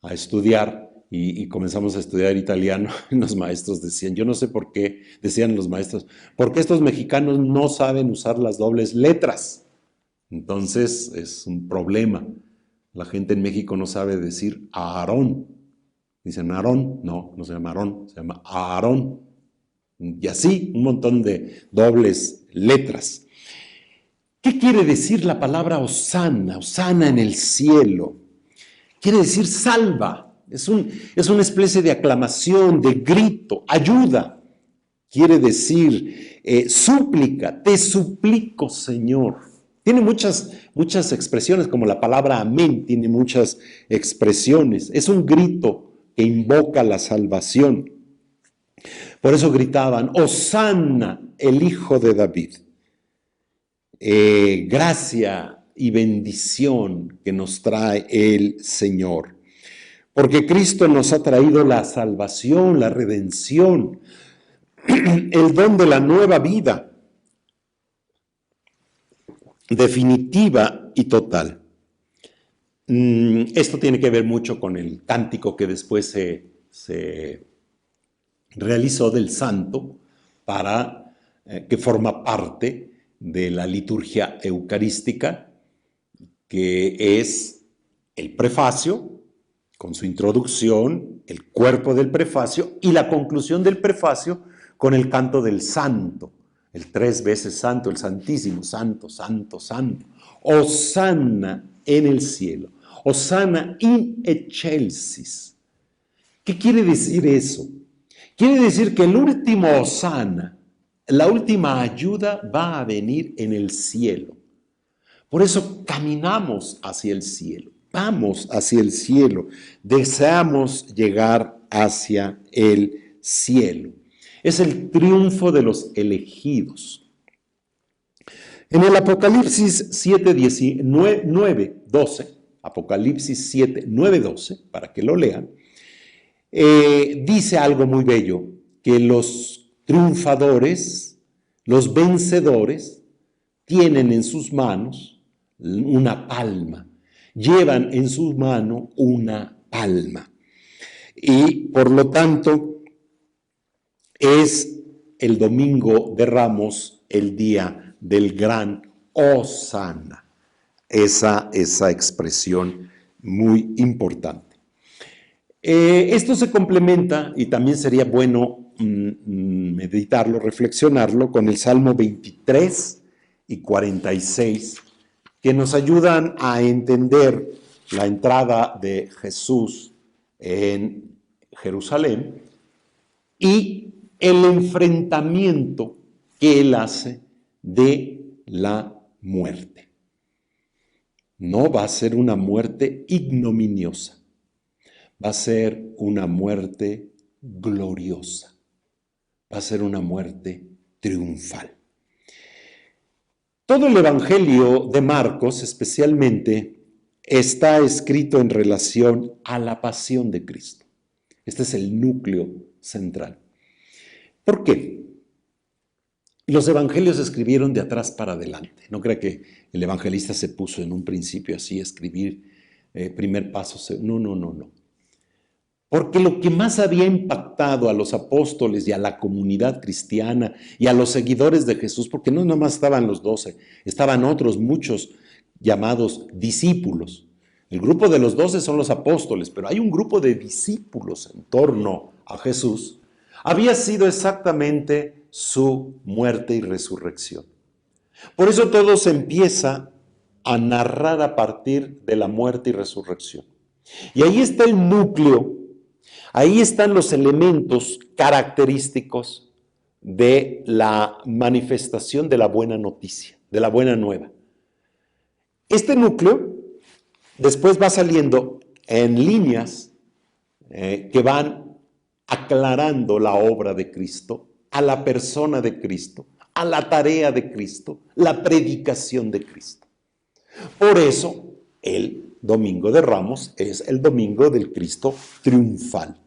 Speaker 1: a estudiar y comenzamos a estudiar italiano, los maestros decían, yo no sé por qué, decían los maestros, ¿por qué estos mexicanos no saben usar las dobles letras? Entonces es un problema. La gente en México no sabe decir Aarón. Dicen Aarón, no, no se llama Aarón, se llama Aarón. Y así un montón de dobles letras. ¿Qué quiere decir la palabra Hosana? Hosana en el cielo. Quiere decir salva. Es una especie de aclamación, de grito, ayuda. Quiere decir súplica, te suplico, Señor. Tiene muchas expresiones, como la palabra amén, tiene muchas expresiones. Es un grito que invoca la salvación. Por eso gritaban, Hosana, el Hijo de David. Gracia y bendición que nos trae el Señor. Porque Cristo nos ha traído la salvación, la redención, el don de la nueva vida, definitiva y total. Esto tiene que ver mucho con el cántico que después se realizó del santo para que forma parte de la liturgia eucarística, que es el prefacio, con su introducción, el cuerpo del prefacio y la conclusión del prefacio con el canto del santo, el 3 veces santo, el santísimo, santo, santo, santo. Hosana en el cielo, Hosana in excelsis. ¿Qué quiere decir eso? Quiere decir que el último Hosana, la última ayuda va a venir en el cielo. Por eso caminamos hacia el cielo, vamos hacia el cielo, deseamos llegar hacia el cielo. Es el triunfo de los elegidos. En el Apocalipsis 7, 9, 12, Apocalipsis 7, 9, 12, para que lo lean, dice algo muy bello, que los triunfadores, los vencedores, tienen en sus manos una palma, llevan en su mano una palma. Y por lo tanto, es el domingo de Ramos el día del gran Hosana. Esa expresión muy importante. Esto se complementa, y también sería bueno meditarlo, reflexionarlo, con el Salmo 23 y 46, que nos ayudan a entender la entrada de Jesús en Jerusalén y el enfrentamiento que él hace de la muerte. No va a ser una muerte ignominiosa, va a ser una muerte gloriosa, va a ser una muerte triunfal. Todo el Evangelio de Marcos, especialmente, está escrito en relación a la pasión de Cristo. Este es el núcleo central. ¿Por qué? Los evangelios se escribieron de atrás para adelante. No crea que el evangelista se puso en un principio así a escribir primer paso. No. Porque lo que más había impactado a los apóstoles y a la comunidad cristiana y a los seguidores de Jesús, porque no nomás estaban los 12, estaban otros muchos llamados discípulos. El grupo de los 12 son los apóstoles, pero hay un grupo de discípulos en torno a Jesús. Había sido exactamente su muerte y resurrección. Por eso todo se empieza a narrar a partir de la muerte y resurrección. Y ahí está el núcleo, ahí están los elementos característicos de la manifestación de la buena noticia, de la buena nueva. Este núcleo después va saliendo en líneas que van aclarando la obra de Cristo, a la persona de Cristo, a la tarea de Cristo, la predicación de Cristo. Por eso, el Domingo de Ramos es el domingo del Cristo triunfal.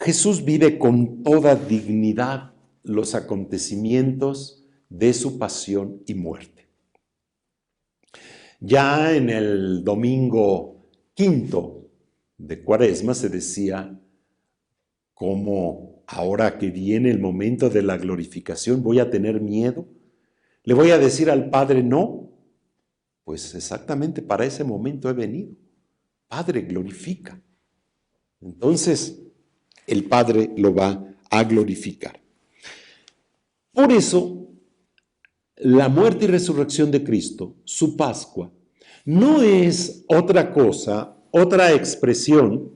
Speaker 1: Jesús vive con toda dignidad los acontecimientos de su pasión y muerte. Ya en el domingo quinto de Cuaresma se decía cómo ahora que viene el momento de la glorificación voy a tener miedo, le voy a decir al Padre no, pues exactamente para ese momento he venido. Padre, glorifica. Entonces el Padre lo va a glorificar. Por eso, la muerte y resurrección de Cristo, su Pascua, no es otra cosa, otra expresión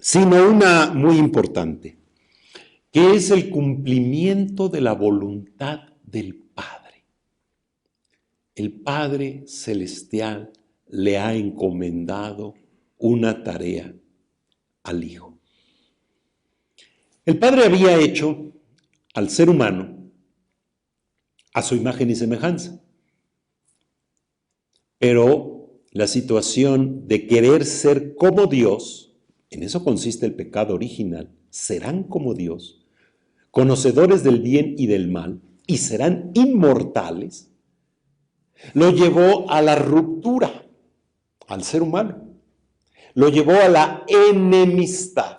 Speaker 1: sino una muy importante, que es el cumplimiento de la voluntad del Padre. El Padre Celestial le ha encomendado una tarea al Hijo. El Padre había hecho al ser humano a su imagen y semejanza, pero la situación de querer ser como Dios, en eso consiste el pecado original, serán como Dios, conocedores del bien y del mal, y serán inmortales, lo llevó a la ruptura al ser humano, lo llevó a la enemistad.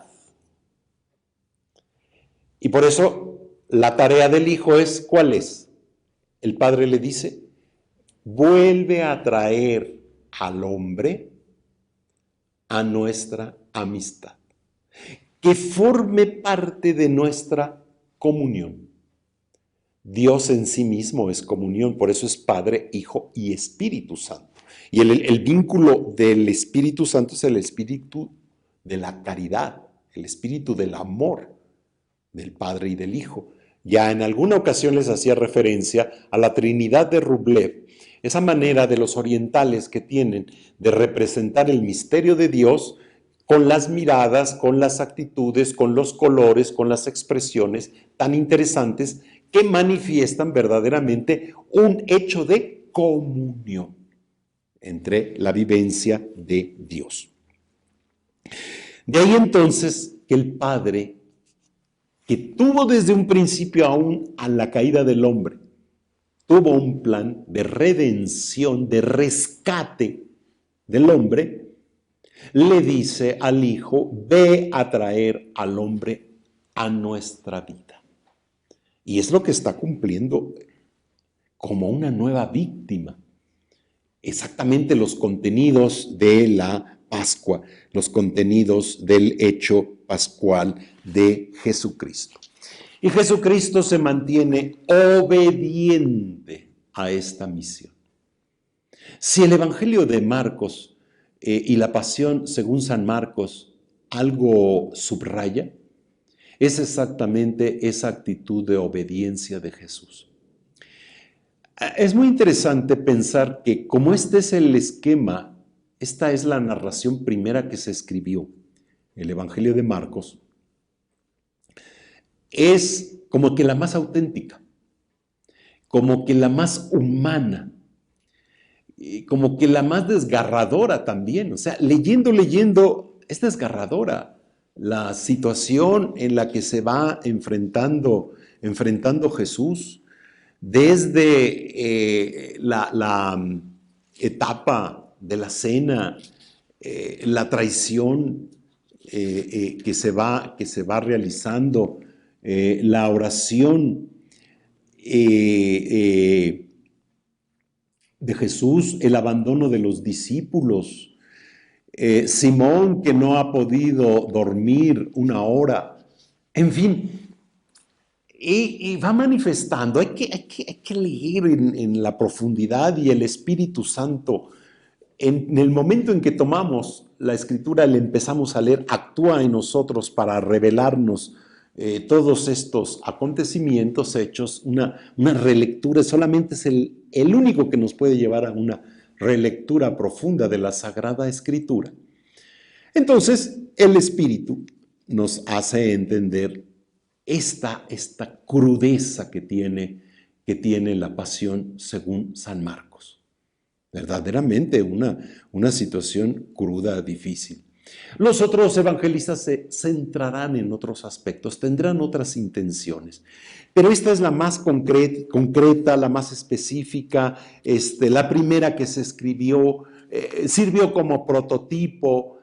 Speaker 1: Y por eso la tarea del Hijo es, ¿cuál es? El Padre le dice, vuelve a traer al hombre a nuestra amistad, que forme parte de nuestra comunión. Dios en sí mismo es comunión, por eso es Padre, Hijo y Espíritu Santo. Y el vínculo del Espíritu Santo es el espíritu de la caridad, el espíritu del amor del Padre y del Hijo. Ya en alguna ocasión les hacía referencia a la Trinidad de Rublev, esa manera de los orientales que tienen de representar el misterio de Dios con las miradas, con las actitudes, con los colores, con las expresiones tan interesantes que manifiestan verdaderamente un hecho de comunión entre la vivencia de Dios. De ahí entonces que el Padre, que tuvo desde un principio aún a la caída del hombre, tuvo un plan de redención, de rescate del hombre, le dice al Hijo, ve a traer al hombre a nuestra vida. Y es lo que está cumpliendo como una nueva víctima. Exactamente los contenidos de la Pascua, los contenidos del hecho pascual de Jesucristo. Y Jesucristo se mantiene obediente a esta misión. Si el Evangelio de Marcos y la Pasión según San Marcos algo subraya, es exactamente esa actitud de obediencia de Jesús. Es muy interesante pensar que como este es el esquema, esta es la narración primera que se escribió, el Evangelio de Marcos, es como que la más auténtica, como que la más humana, como que la más desgarradora también. O sea, leyendo, es desgarradora la situación en la que se va enfrentando Jesús, desde la etapa de la cena, la traición que se va realizando, la oración de Jesús, el abandono de los discípulos, Simón que no ha podido dormir una hora, en fin, y va manifestando. Hay que leer en la profundidad, y el Espíritu Santo, en el momento en que tomamos la Escritura, le empezamos a leer, actúa en nosotros para revelarnos todos estos acontecimientos hechos. Una relectura solamente es el único que nos puede llevar a una relectura profunda de la Sagrada Escritura. Entonces, el Espíritu nos hace entender esta crudeza que tiene la pasión según San Marcos. Verdaderamente una situación cruda, difícil. Los otros evangelistas se centrarán en otros aspectos, tendrán otras intenciones. Pero esta es la más concreta, la más específica, la primera que se escribió, sirvió como prototipo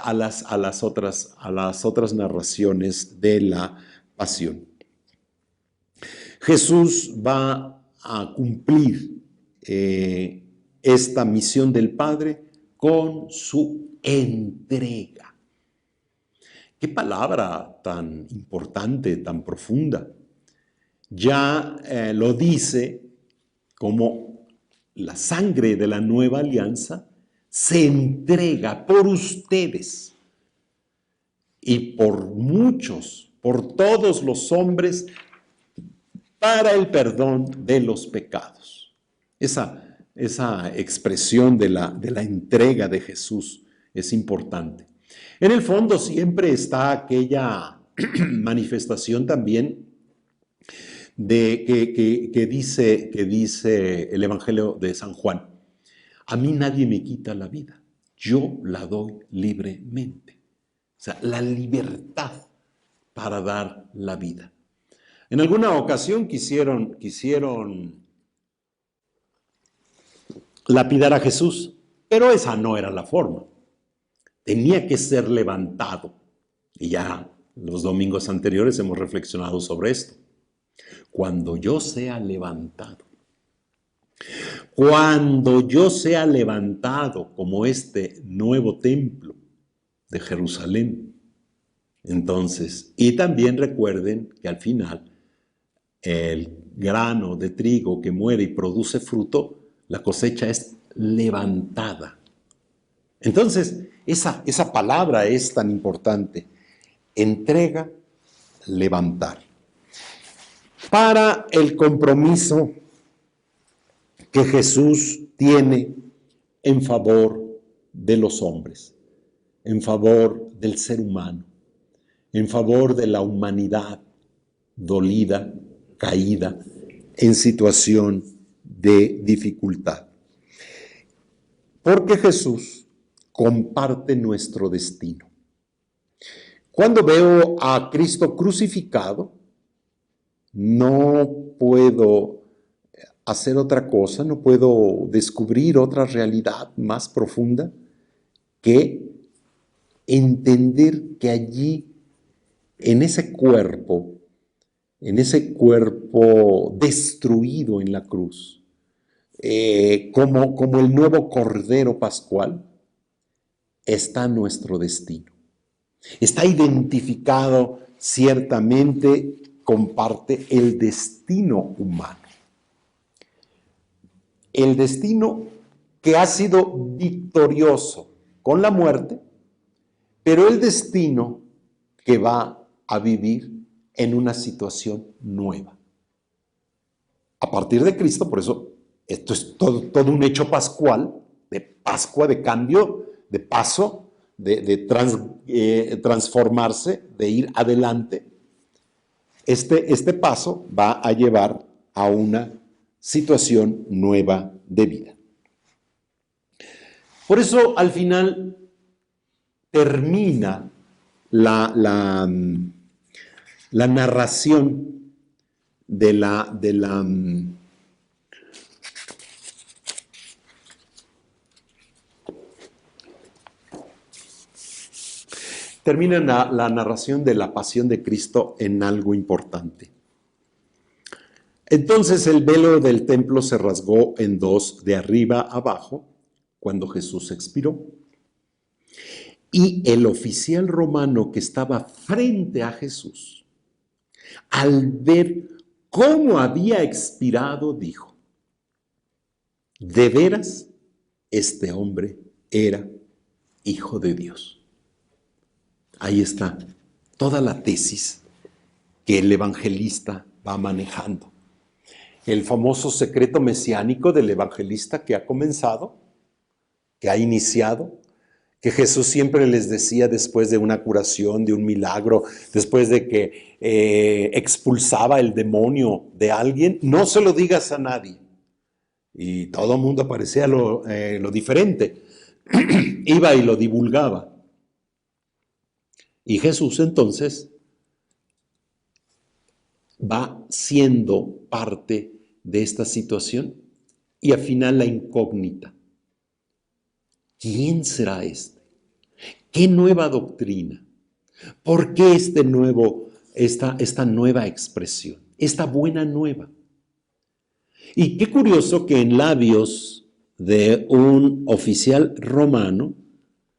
Speaker 1: a las otras narraciones de la pasión. Jesús va a cumplir esta misión del Padre con su entrega. Qué palabra tan importante, tan profunda. Ya lo dice como la sangre de la nueva alianza se entrega por ustedes y por muchos, por todos los hombres, para el perdón de los pecados. Esa expresión de la entrega de Jesús es importante. En el fondo siempre está aquella manifestación también que dice el Evangelio de San Juan: a mí nadie me quita la vida, yo la doy libremente. O sea, la libertad para dar la vida. En alguna ocasión quisieron lapidar a Jesús, pero esa no era la forma. Tenía que ser levantado. Y ya los domingos anteriores hemos reflexionado sobre esto. Cuando yo sea levantado, como este nuevo templo de Jerusalén, entonces, y también recuerden que al final el grano de trigo que muere y produce fruto, la cosecha es levantada. Entonces, esa palabra es tan importante. Entrega, levantar. Para el compromiso que Jesús tiene en favor de los hombres, en favor del ser humano, en favor de la humanidad dolida, caída, en situación de dificultad. Porque Jesús comparte nuestro destino. Cuando veo a Cristo crucificado, no puedo hacer otra cosa, no puedo descubrir otra realidad más profunda que entender que allí, en ese cuerpo destruido en la cruz, como el nuevo Cordero Pascual, está nuestro destino. Está identificado, ciertamente comparte el destino humano. El destino que ha sido victorioso con la muerte, pero el destino que va a vivir en una situación nueva. A partir de Cristo, por eso esto es todo un hecho pascual, de Pascua, de cambio, de paso, de transformarse, de ir adelante. Este paso va a llevar a una situación nueva de vida. Por eso, al final, termina la narración termina la narración de la pasión de Cristo en algo importante. Entonces el velo del templo se rasgó en dos, de arriba a abajo, cuando Jesús expiró. Y el oficial romano que estaba frente a Jesús, al ver cómo había expirado, dijo: de veras, este hombre era Hijo de Dios. Ahí está toda la tesis que el evangelista va manejando. El famoso secreto mesiánico del evangelista que ha comenzado, que ha iniciado, que Jesús siempre les decía después de una curación, de un milagro, después de que expulsaba el demonio de alguien: no se lo digas a nadie. Y todo el mundo parecía lo diferente. Iba y lo divulgaba. Y Jesús entonces va siendo parte de esta situación y al final la incógnita. ¿Quién será este? ¿Qué nueva doctrina? ¿Por qué esta nueva expresión? Esta buena nueva. Y qué curioso que en labios de un oficial romano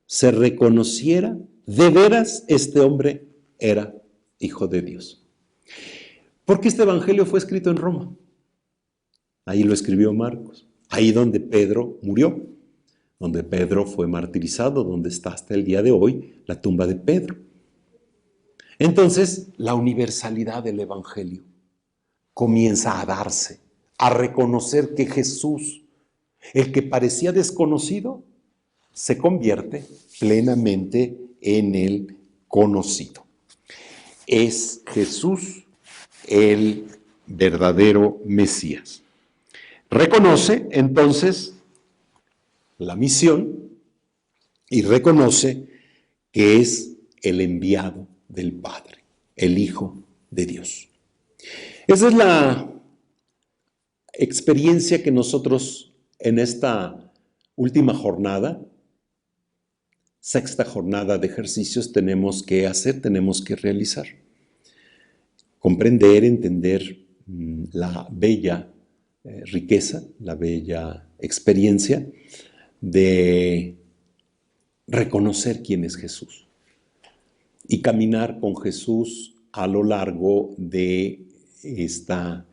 Speaker 1: se reconociera de veras este hombre era hijo de Dios. Porque este evangelio fue escrito en Roma. Ahí lo escribió Marcos. Ahí donde Pedro murió, donde Pedro fue martirizado, donde está hasta el día de hoy la tumba de Pedro. Entonces, la universalidad del evangelio comienza a darse, a reconocer que Jesús, el que parecía desconocido, se convierte plenamente en el conocido. Es Jesús el verdadero Mesías. Reconoce entonces la misión y reconoce que es el enviado del Padre, el Hijo de Dios. Esa es la experiencia que nosotros en esta última jornada, sexta jornada de ejercicios, tenemos que hacer, tenemos que realizar. Comprender, entender la bella riqueza, la bella experiencia de reconocer quién es Jesús y caminar con Jesús a lo largo de esta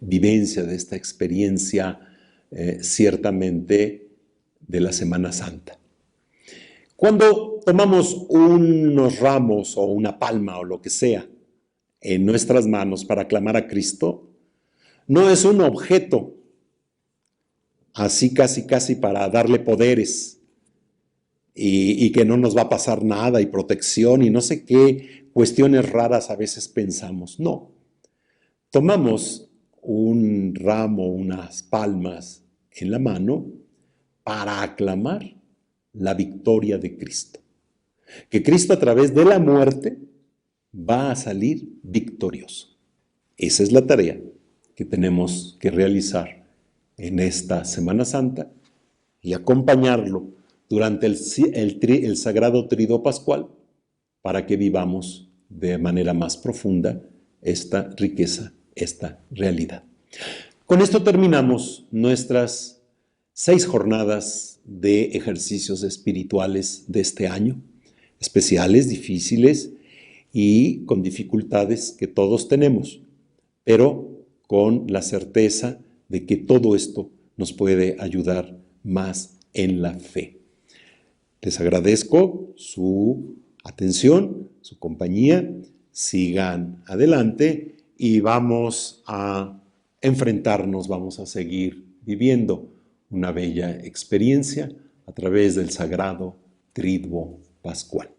Speaker 1: vivencia, de esta experiencia ciertamente de la Semana Santa. Cuando tomamos unos ramos o una palma o lo que sea en nuestras manos para aclamar a Cristo, no es un objeto así casi para darle poderes y que no nos va a pasar nada y protección y no sé qué cuestiones raras a veces pensamos. No, tomamos un ramo, unas palmas en la mano para aclamar la victoria de Cristo. Que Cristo a través de la muerte va a salir victorioso. Esa es la tarea que tenemos que realizar en esta Semana Santa y acompañarlo durante el Sagrado Tríodo Pascual para que vivamos de manera más profunda esta riqueza, esta realidad. Con esto terminamos nuestras 6 jornadas de ejercicios espirituales de este año, especiales, difíciles y con dificultades que todos tenemos, pero con la certeza de que todo esto nos puede ayudar más en la fe. Les agradezco su atención, su compañía. Sigan adelante y vamos a enfrentarnos, vamos a seguir viviendo una bella experiencia a través del Sagrado Tríodo Pascual.